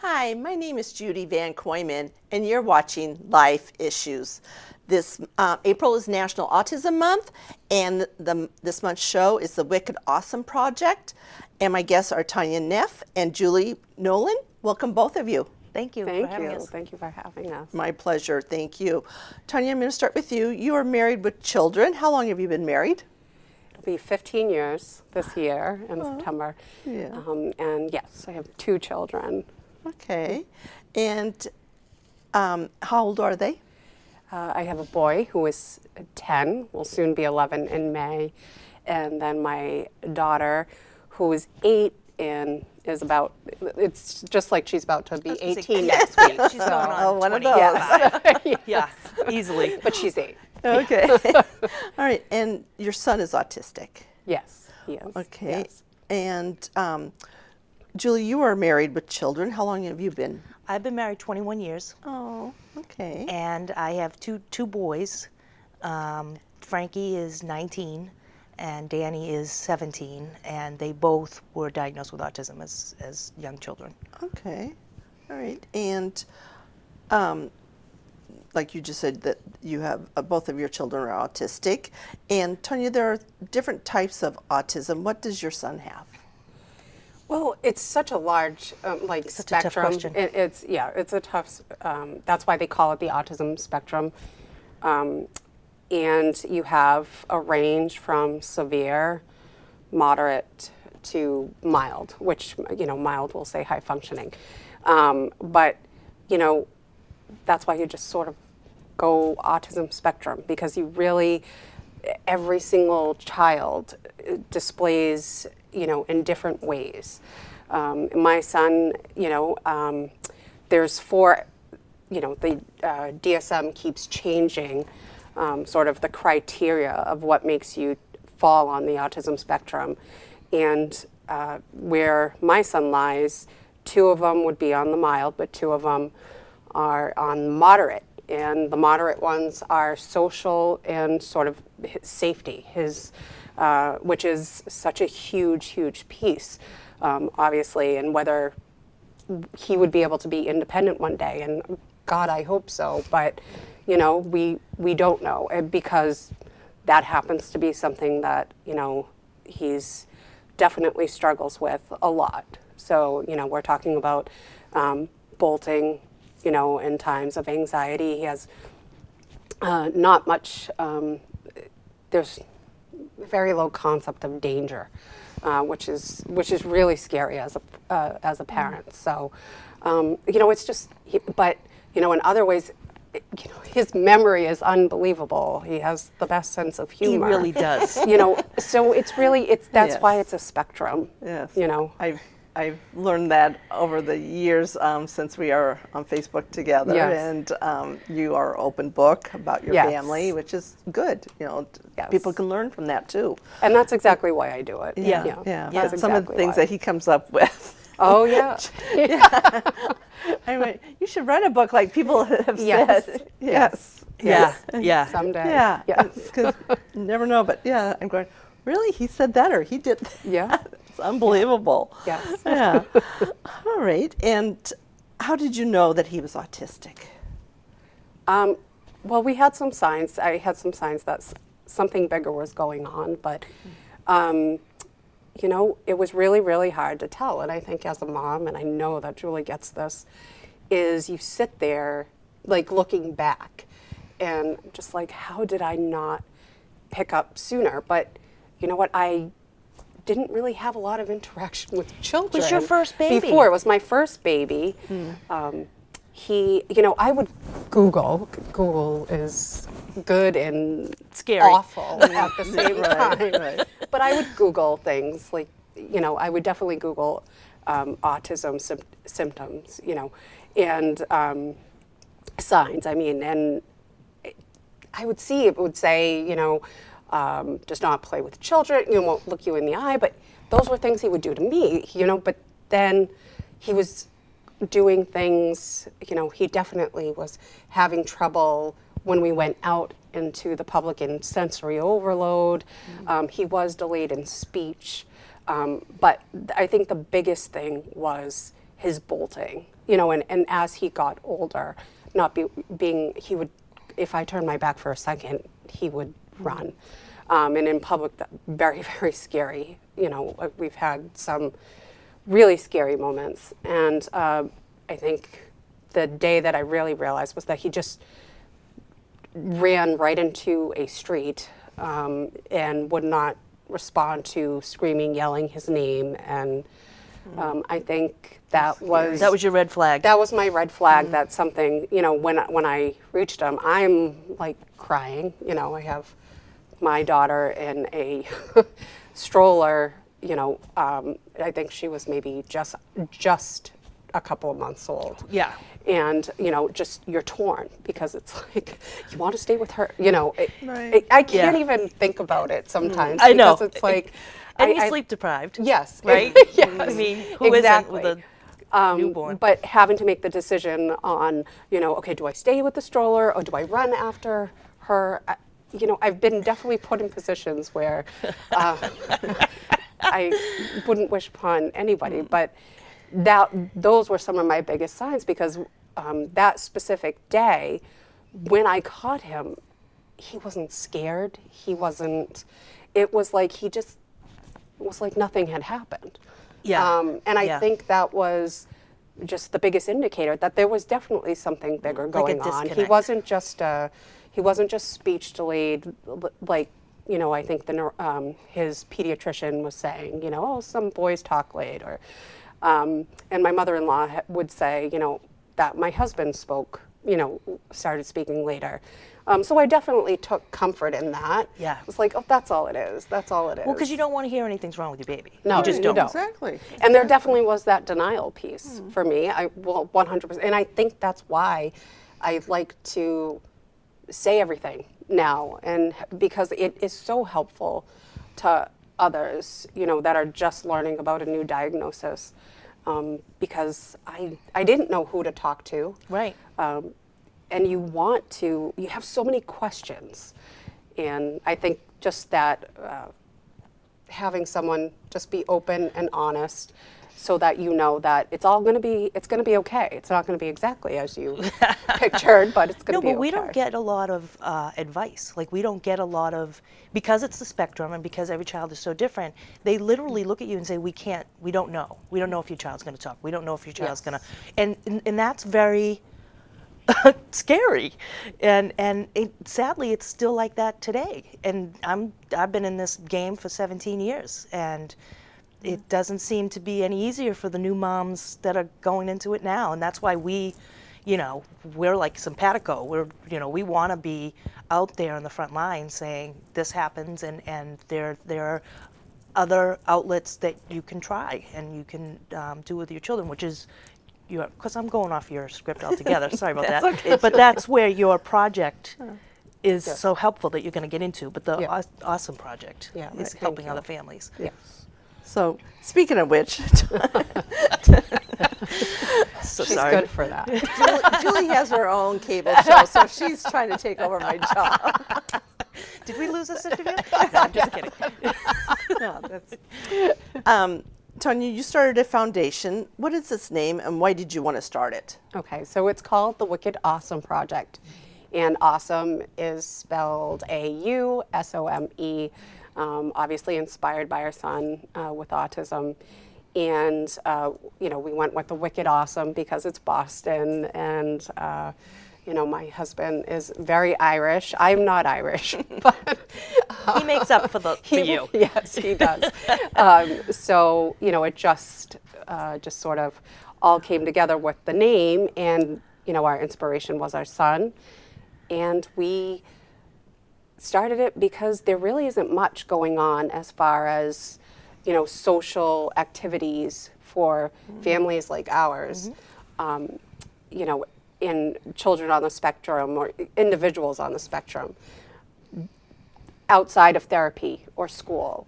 Hi, my name is Judie VanKooiman, and you're watching Life Issues. This April is National Autism Month, and this month's show is the Wicked Awesome Project. And my guests are Tanya, Neff, and Julie, Nolan. Welcome, both of you. Thank you for having us. Thank you for having us. My pleasure. Thank you. Tanya, I'm going to start with you. You are married with children. How long have you been married? It'll be 15 years this year in September. Yeah. And yes, I have 2 children. Okay. And how old are they? I have a boy who is 10, will soon be 11 in May, and then my daughter who is 8 and is about, it's just like she's about to be 18 next week. She's going on one of 25. those. Yes, easily. But she's 8. Okay. All right. And your son is autistic. Yes, he is. Okay. Yes. And Julie, you are married with children. How long have you been? I've been married 21 years, Oh, okay. and I have two boys. Frankie is 19, and Danny is 17, and they both were diagnosed with autism as young children. Okay. All right. And like you just said, that you have both of your children are autistic. And Tanya, there are different types of autism. What does your son have? Well, it's such a large Such a tough spectrum. question. It's a tough. That's why they call it the autism spectrum. And you have a range from severe, moderate to mild, which mild will say high functioning. But that's why you just sort of go autism spectrum, because you really, every single child displays in different ways. My son, there's 4, the DSM keeps changing sort of the criteria of what makes you fall on the autism spectrum. And where my son lies, 2 of them would be on the mild, but 2 of them are on moderate. And the moderate ones are social and sort of safety, which is such a huge piece, obviously, and whether he would be able to be independent one day, and God, I hope so, but we don't know, because that happens to be something that he's definitely struggles with a lot. So we're talking about bolting, in times of anxiety. He has not much. There's very low concept of danger, which is really scary as a parent. So, it's just. But in other ways, his memory is unbelievable. He has the best sense of humor. He really does. So that's Yes. why it's a spectrum. Yes. I've learned that over the years since we are on Facebook together. Yes. And you are open book about your Yes. family, which is good. Yes. People can learn from that too. And that's exactly why I do it. Yeah. That's But some of the exactly things why. that he comes up with. Oh yeah. I mean, you should write a book like people have Yes. said. Yes. Yeah. Someday. Yeah. Yes. Because you never know. But yeah, I'm going, really? He said that, or he did that? Yeah. It's unbelievable. Yes. Yeah. All right. And how did you know that he was autistic? Well, we had some signs. I had some signs that something bigger was going on, but it was really, really hard to tell. And I think as a mom, and I know that Julie gets this, is you sit there like looking back and just like, how did I not pick up sooner? But you know what? I didn't really have a lot of interaction with children. Was your first baby? Before. It was my first baby. I would Google. Google is good and Scary. awful at the same time. Right. But I would Google things like, I would definitely Google autism symptoms, and signs. I mean, and I would see it would say, does not play with children, won't look you in the eye. But those were things he would do to me, But then he was doing things, he definitely was having trouble when we went out into the public in sensory overload. He was delayed in speech. But I think the biggest thing was his bolting, you know, and as he got older, he would, if I turned my back for a second, he would run. And in public, very, very scary. You know, we've had some really scary moments. And I think the day that I really realized was that he just ran right into a street and would not respond to screaming, yelling his name. And I think that was your red flag. That was my red flag. That's something, you know, when I reached him, I'm like crying. You know, I have my daughter in a stroller. You know, I think she was maybe just a couple of months old. Yeah. And, you know, just you're torn because it's like, you want to stay with her. You know, Right. I can't even think think it sometimes. I know. Because it's like, And he's sleep deprived. yes. Right? Yes. I mean, who Exactly. isn't with a newborn? But having to make the decision on, you know, okay, do I stay with the stroller or do I run after her? You know, I've been definitely put in positions where I wouldn't wish upon anybody, but those were some of my biggest signs because that specific day, when I caught him, he wasn't scared. He wasn't. It was like it was like nothing had happened. Yeah. And I think that was just the biggest indicator that there was definitely something bigger going on. He disconnect. wasn't just speech delayed, like, you know, I think his pediatrician was saying, you know, oh, some boys talk late, or and my mother-in-law would say, you know, that my husband started speaking later. So I definitely took comfort in that. Yeah. It was like, oh, that's all it is. That's all it is. Well, because you don't want to hear anything's wrong with your baby. No, you just you don't. don't. Exactly. And there definitely was that denial piece for me. 100%. And I think that's why I like to say everything now, and because it is so helpful to others, you know, that are just learning about a new diagnosis. Because I didn't know who to talk to. Right. And you have so many questions. And I think just that having someone just be open and honest so that you know that it's going to be okay. It's not going to be exactly as you pictured, but it's going to be okay. No, but we don't get a lot of advice. Like, we don't get a lot of, because it's the spectrum and because every child is so different, they literally look at you and say, we don't know. We don't know if your child's going to talk. We don't know if your child's going to, and that's very scary. And sadly, it's still like that today. And I've been in this game for 17 years, and it doesn't seem to be any easier for the new moms that are going into it now. And that's why we're like simpatico. We want to be out there on the front line saying this happens, and there are other outlets that you can try and you can do with your children, which is because I'm going off your script altogether. Sorry about that. Okay. But that's where your project is so helpful that you're going to get into. But the Ausome project is helping other families. Yes. So, speaking of which, So She's sorry. good for that. Julie has her own cable show, so she's trying to take over my job. Did we lose this interview? No, I'm just kidding. No, that's. Tanya, you started a foundation. What is its name, and why did you want to start it? Okay, so it's called the Wicked Ausome Project. And Ausome is spelled A-U-S-O-M-E, obviously inspired by our son with autism. And, we went with the Wicked Ausome because it's Boston. And, my husband is very Irish. I'm not Irish, but He makes up for you. Yes, he does. So, it just sort of all came together with the name, and, our inspiration was our son. And we started it because there really isn't much going on as far as, social activities for families like ours. In children on the spectrum or individuals on the spectrum outside of therapy or school.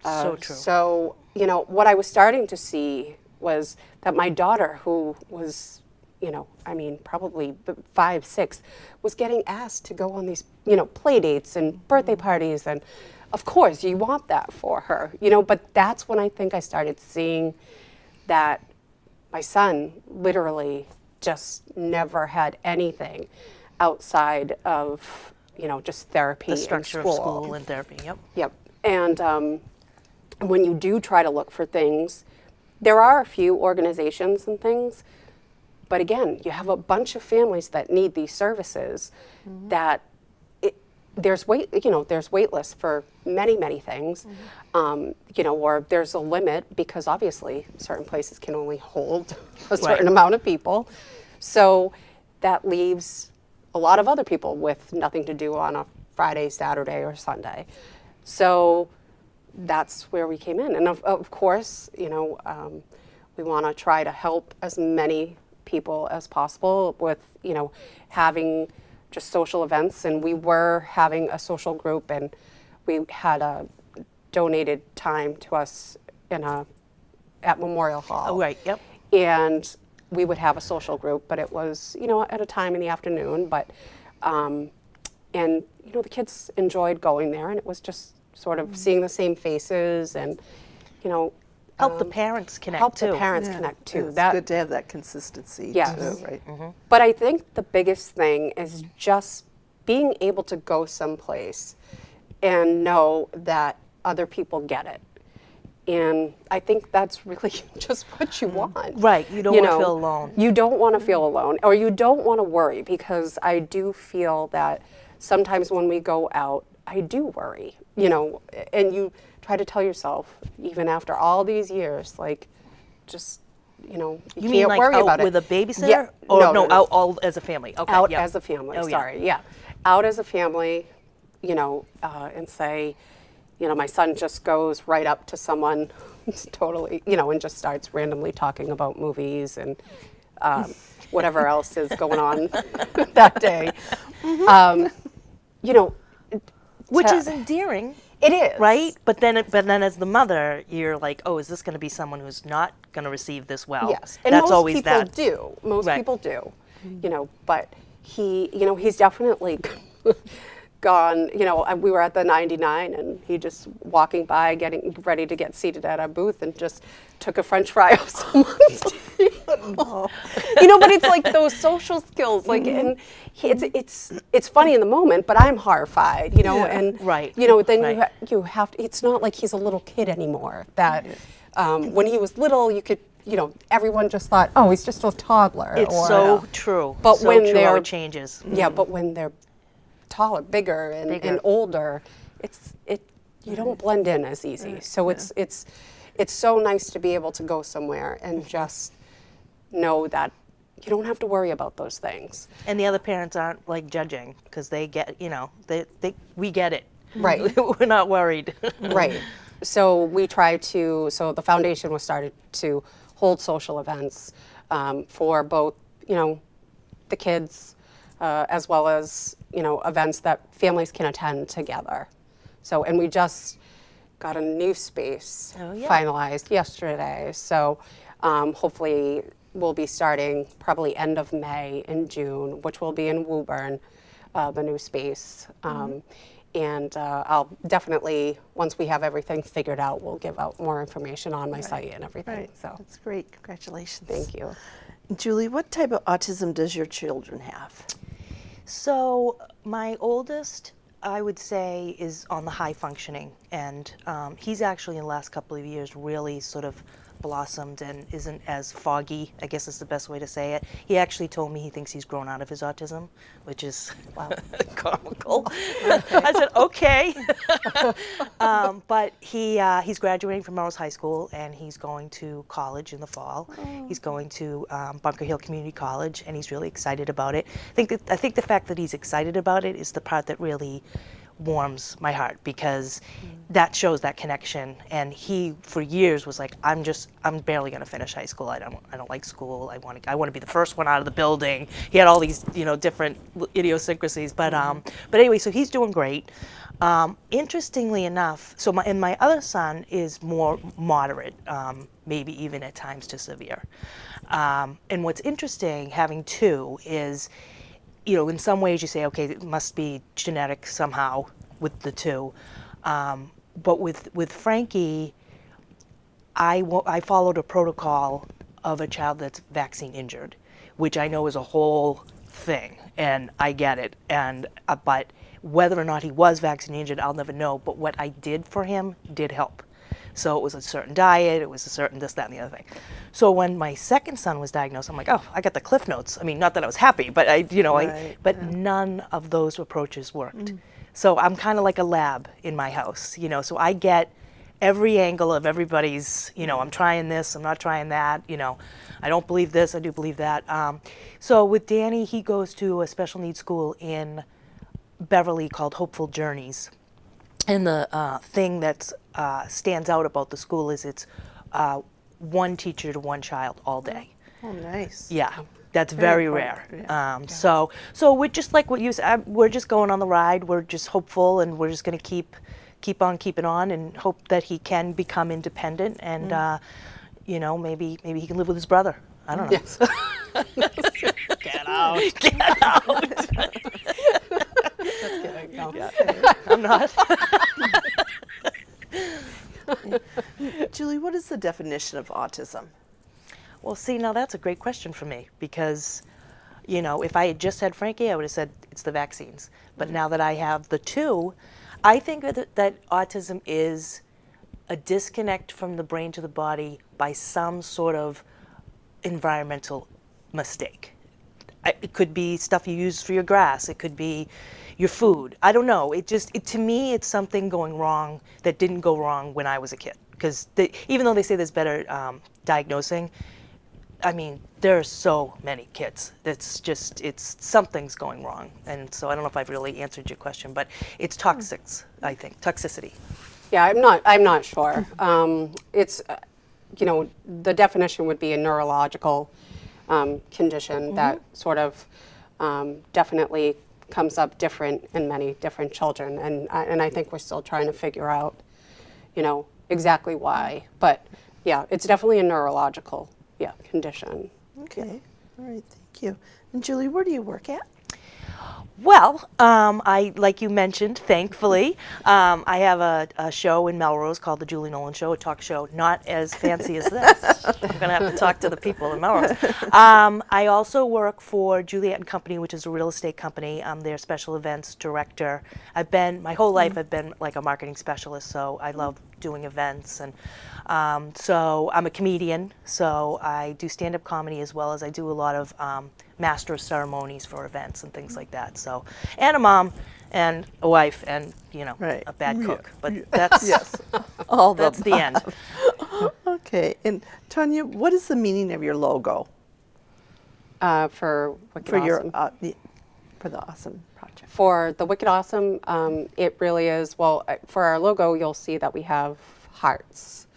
So true. So, what I was starting to see was that my daughter, who was, probably 5, 6, was getting asked to go on these, play dates and birthday parties. And of course, you want that for her, but that's when I think I started seeing that My son literally just never had anything outside of, just therapy The structure and of school and therapy. Yep. Yep. And when you do try to look for things, there are a few organizations and things, but again, you have a bunch of families that need these services that there's wait lists for many things, or there's a limit because obviously certain places can only hold a certain amount of people. So that leaves a lot of other people with nothing to do on a Friday, Saturday, or Sunday. So that's where we came in. And of course, we want to try to help as many people as possible with, having just social events. And we were having a social group, and we had a donated time to us at Memorial Hall. Oh, right. Yep. And we would have a social group, but it was, at a time in the afternoon. But, the kids enjoyed going there, and it was just sort of seeing the same faces and, Help the parents connect help too. the parents connect too. It's good to have that consistency Yes. too, right? But I think the biggest thing is just being able to go someplace and know that other people get it. And I think that's really just what you want. Right. You don't want to feel alone. You don't want to feel alone, or you don't want to worry, because I do feel that sometimes when we go out, I do worry, and you try to tell yourself, even after all these years, like, just, you You mean can't like worry out about it. with a babysitter? Yeah. Or No. out all as a family? Okay. Out yep. as a family, Oh, yeah. sorry, yeah. Out as a family, and say, my son just goes right up to someone totally, and just starts randomly talking about movies and whatever else is going on that day. Which to- is endearing. It is. Right? But then as the mother, you're like, oh, is this going to be someone who's not going to receive this well? Yes, and That's most always people that. do. Most Right. people do, But he's definitely gone. We were at the 99, and he just walking by, getting ready to get seated at our booth, and just took a French fry off someone's. But it's like those social skills, like, and it's funny in the moment, but I'm horrified, and Right. Then Right. you have to. It's not like he's a little kid anymore. That when he was little, you could. Everyone just thought, oh, he's just a toddler. It's or, so true. But so when true how they're- it changes. Yeah, but when they're taller, bigger, and older, you don't blend in as easy. So it's so nice to be able to go somewhere and just know that you don't have to worry about those things. And the other parents aren't like judging because they get, we get it. Right. We're not worried. Right. So so the foundation was started to hold social events for both, the kids as well as, events that families can attend together. So, and we just got a new space finalized yesterday. So hopefully we'll be starting probably end of May and June, which will be in Woburn, the new space. And I'll definitely, once we have everything figured out, we'll give out more information on my site and everything. Right. So That's great. Congratulations. thank you. Julie, what type of autism does your children have? So my oldest, I would say, is on the high functioning, and he's actually in the last couple of years really sort of blossomed and isn't as foggy, I guess is the best way to say it. He actually told me he thinks he's grown out of his autism, which is comical. I said, okay. But he's graduating from Melrose High School, and he's going to college in the fall. He's going to Bunker Hill Community College, and he's really excited about it. I think the fact that he's excited about it is the part that really warms my heart, because that shows that connection. And he for years was like, I'm barely going to finish high school. I don't like school. I want to be the first one out of the building. He had all these different idiosyncrasies, but anyway, so he's doing great. Interestingly enough, so my other son is more moderate, maybe even at times to severe. And what's interesting having two is, in some ways you say, okay, it must be genetic somehow with the two. But with Frankie, I followed a protocol of a child that's vaccine injured, which I know is a whole thing, and I get it. And but whether or not he was vaccine injured, I'll never know. But what I did for him did help. So it was a certain diet, it was a certain this, that, and the other thing. So when my second son was diagnosed, I'm like, oh, I got the Cliff Notes. I mean, not that I was happy, but none of those approaches worked. So I'm kind of like a lab in my house, so I get every angle of everybody's, I'm trying this, I'm not trying that, I don't believe this, I do believe that. So with Danny, he goes to a special needs school in Beverly called Hopeful Journeys. And the thing that stands out about the school is it's one teacher to one child all day. Oh, nice. Yeah, that's very rare. Yeah. So we're just like what you said. We're just going on the ride. We're just hopeful, and we're just going to keep on keeping on, and hope that he can become independent, and maybe he can live with his brother. I don't know. Yes. Get out! Get out! No. I'm not. Julie, what is the definition of autism? Well, see, now that's a great question for me, because, if I had just had Frankie, I would have said it's the vaccines. But now that I have the two, I think that autism is a disconnect from the brain to the body by some sort of environmental mistake. It could be stuff you use for your grass. It could be your food. I don't know. To me, it's something going wrong that didn't go wrong when I was a kid. Because even though they say there's better diagnosing, I mean, there are so many kids. Something's going wrong. And so I don't know if I've really answered your question, but it's toxics, I think, toxicity. Yeah, I'm not sure. It's, the definition would be a neurological condition that sort of definitely comes up different in many different children, and I think we're still trying to figure out, exactly why. But yeah, it's definitely a neurological condition. Okay. All right. Thank you. And Julie, where do you work at? Well, like you mentioned, thankfully, I have a show in Melrose called The Julie Nolan Show, a talk show, not as fancy as this. I'm going to have to talk to the people in Melrose. I also work for Juliet and Company, which is a real estate company. I'm their special events director. My whole life, I've been like a marketing specialist, so I love doing events. And so I'm a comedian, so I do stand-up comedy as well as I do a lot of master of ceremonies for events and things like that. So, and a mom and a wife and, Right. a bad cook. But that's, that's the end. Okay. And Tanya, what is the meaning of your logo For Wicked for Awesome. for the Awesome project? For the Wicked Awesome, it really is, for our logo, you'll see that we have hearts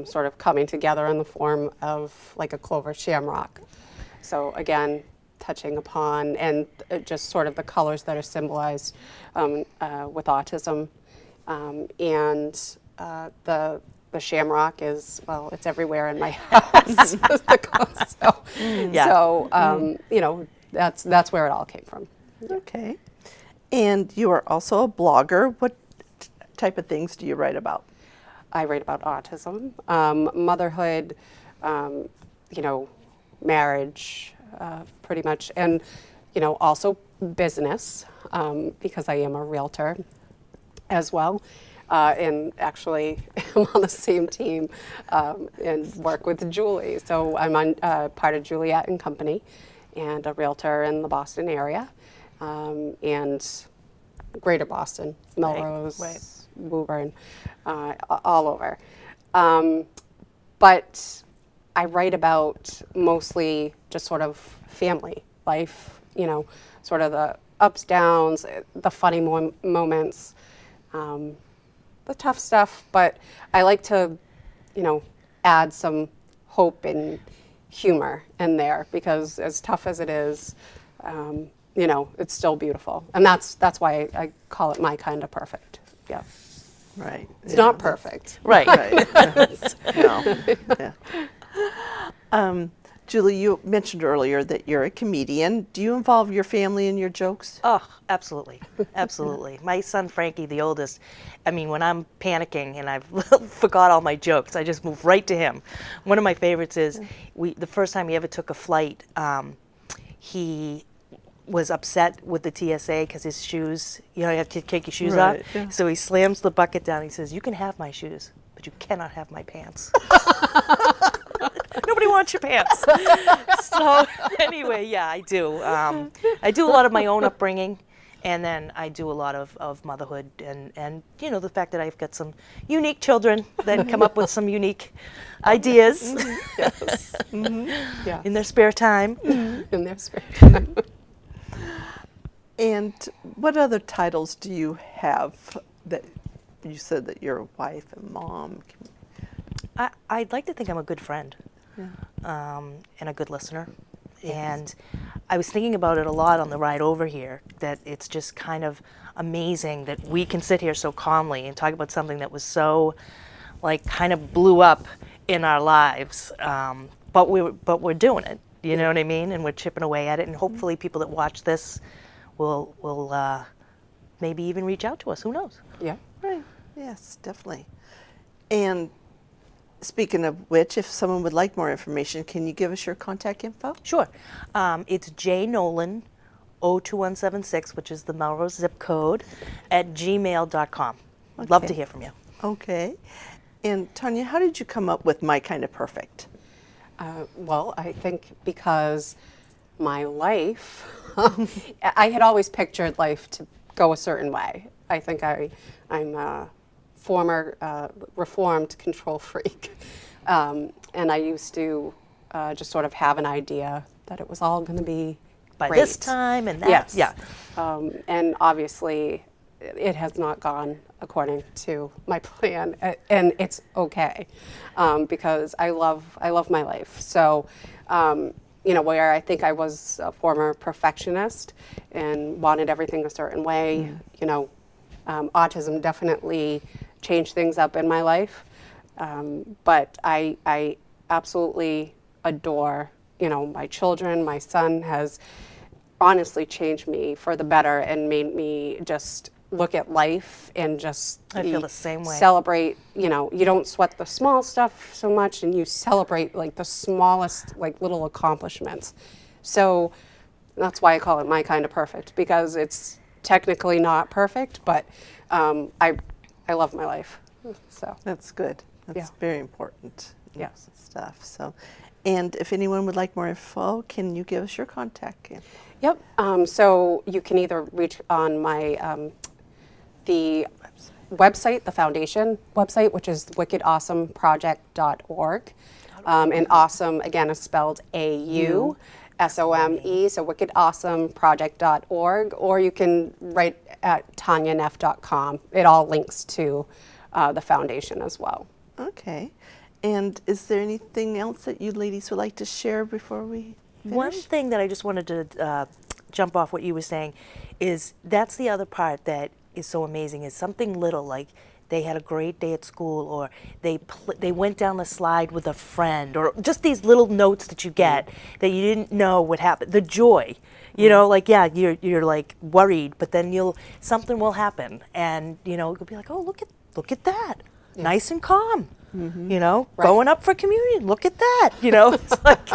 sort of coming together in the form of like a clover shamrock. So again, touching upon and just sort of the colors that are symbolized with autism. And the shamrock is, it's everywhere in my house. That's where it all came from. Okay. And you are also a blogger. What type of things do you write about? I write about autism, motherhood, marriage, pretty much, and also business, because I am a realtor as well, and actually I'm on the same team and work with Julie. So I'm on part of Juliet and Company, and a realtor in the Boston area, and Greater Boston, Melrose, Right. Woburn, all over. But I write about mostly just sort of family life, sort of the ups, downs, the funny moments, the tough stuff. But I like to, add some hope and humor in there, because as tough as it is, it's still beautiful. And that's why I call it my kind of perfect. Yeah. Right. It's not perfect. Right. Right. No. Yeah. Julie, you mentioned earlier that you're a comedian. Do you involve your family in your jokes? Oh, absolutely. Absolutely. My son Frankie, the oldest, I mean, when I'm panicking and I've forgot all my jokes, I just move right to him. One of my favorites is the first time he ever took a flight, he was upset with the TSA because his shoes, you have to take your shoes Right, off. yeah. So he slams the bucket down. He says, "You can have my shoes, but you cannot have my pants." Nobody wants your pants. So anyway, yeah, I do. I do a lot of my own upbringing, and then I do a lot of motherhood, and the fact that I've got some unique children that come up with some unique ideas Yes. Yeah. in their spare time. In their spare time. And what other titles do you have that you said that you're a wife and mom? I'd like to think I'm a good friend, and a good listener. And I was thinking about it a lot on the ride over here, that it's just kind of amazing that we can sit here so calmly and talk about something that was so, like, kind of blew up in our lives. But we're doing it, you know what I mean? And we're chipping away at it, and hopefully people that watch this will maybe even reach out to us. Who knows? Yeah. Right. Yes, definitely. And speaking of which, if someone would like more information, can you give us your contact info? Sure. It's jnolan 02176, which is the Melrose zip code, at gmail.com. Love to Okay. hear from you. Okay. And Tanya, how did you come up with My Kind of Perfect? Well, I think because my life, I had always pictured life to go a certain way. I think I'm a former reformed control freak. And I used to just sort of have an idea that it was all going to be By great. this time and that. Yes. Yeah. And obviously, it has not gone according to my plan, and it's okay, because I love my life. So, where I think I was a former perfectionist and wanted everything a certain way, autism definitely changed things up in my life. But I absolutely adore, my children. My son has honestly changed me for the better and made me just look at life and just I feel the same way. celebrate. You don't sweat the small stuff so much, and you celebrate like the smallest, like little accomplishments. So that's why I call it My Kind of Perfect, because it's technically not perfect, but I love my life. So That's good. That's Yeah. very important. Yes. Stuff. So, and if anyone would like more info, can you give us your contact info? Yep. So you can either reach on my the website, the foundation website, which is wickedawesomeproject.org. And awesome, again, is spelled AUSOME, so wickedawesomeproject.org, or you can write at tanyaneff.com. It all links to the foundation as well. Okay. And is there anything else that you ladies would like to share before we finish? One thing that I just wanted to jump off what you were saying is that's the other part that is so amazing, is something little like they had a great day at school, or they went down the slide with a friend, or just these little notes that you get that you didn't know would happen. The joy, like, yeah, you're like worried, but then something will happen, and you'll be like, oh, look at that, nice and calm. Going up for communion. Look at that. It's like,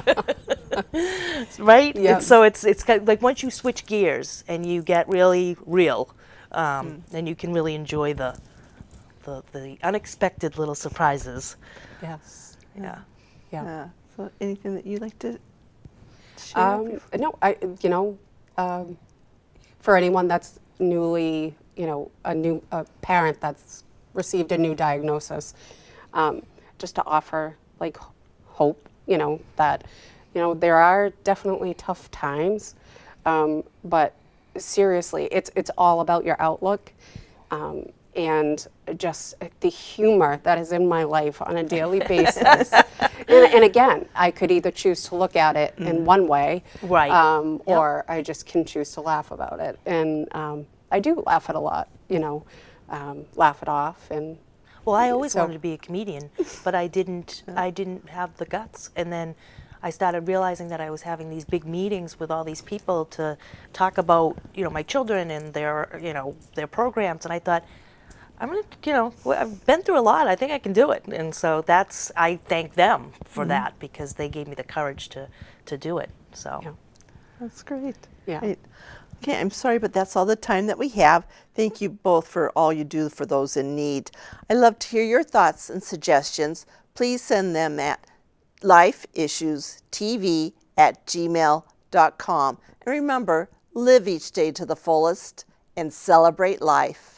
right? Yeah. So it's kind of like once you switch gears and you get really real, then you can really enjoy the unexpected little surprises. Yes. Yeah. Yeah. So anything that you'd like to share? No, for anyone that's newly, a parent that's received a new diagnosis, just to offer like hope, that, there are definitely tough times, but seriously, it's all about your outlook, and just the humor that is in my life on a daily basis. And again, I could either choose to look at it in one way, Right. or I just can choose to laugh about it. And I do laugh at a lot, laugh it off. And Well, I always So- wanted to be a comedian, but I didn't have the guts. And then I started realizing that I was having these big meetings with all these people to talk about, my children and their programs. And I thought, I'm going to, I've been through a lot. I think I can do it. And so I thank them for that, because they gave me the courage to do it. So. Yeah. That's great. Yeah. Great. Okay, I'm sorry, but that's all the time that we have. Thank you both for all you do for those in need. I'd love to hear your thoughts and suggestions. Please send them at lifeissuestv@gmail.com. And remember, live each day to the fullest and celebrate life.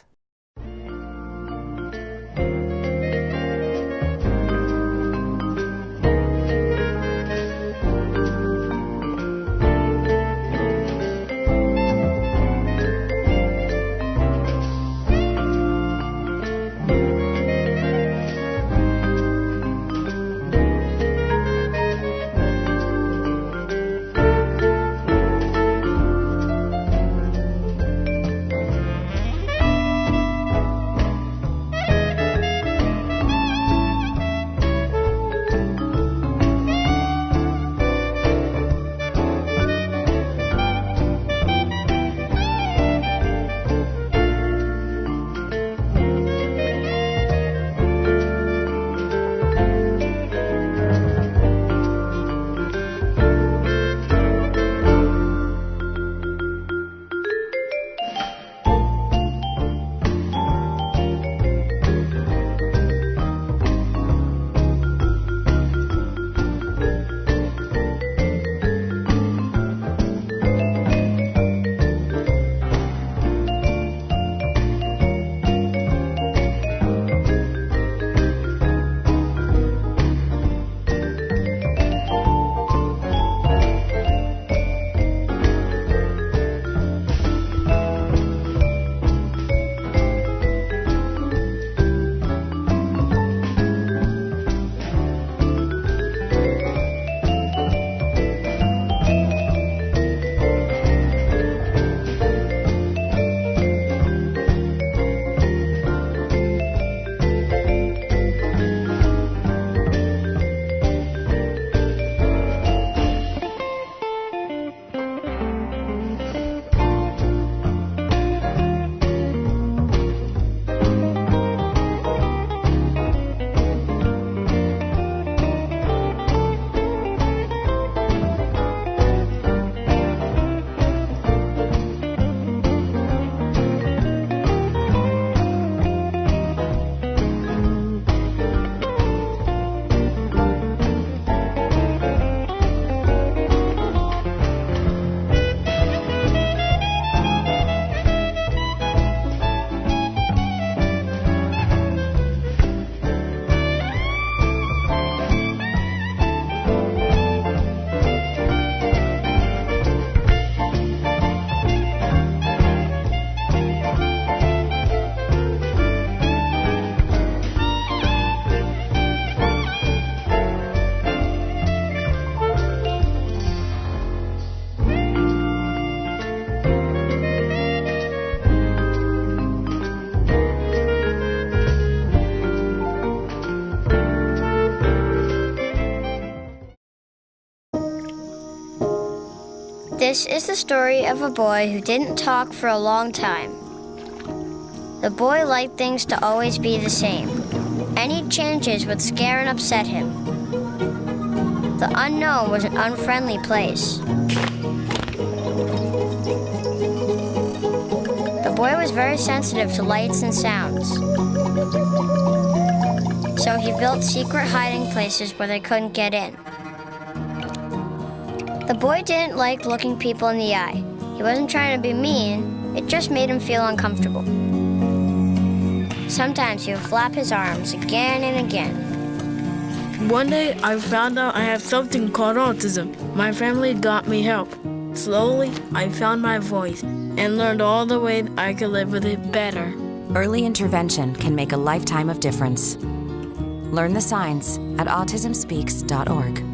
This is the story of a boy who didn't talk for a long time. The boy liked things to always be the same. Any changes would scare and upset him. The unknown was an unfriendly place. The boy was very sensitive to lights and sounds. So he built secret hiding places where they couldn't get in. The boy didn't like looking people in the eye. He wasn't trying to be mean, it just made him feel uncomfortable. Sometimes he would flap his arms again and again. One day I found out I have something called autism. My family got me help. Slowly, I found my voice and learned all the ways I could live with it better. Early intervention can make a lifetime of difference. Learn the signs at autismspeaks.org.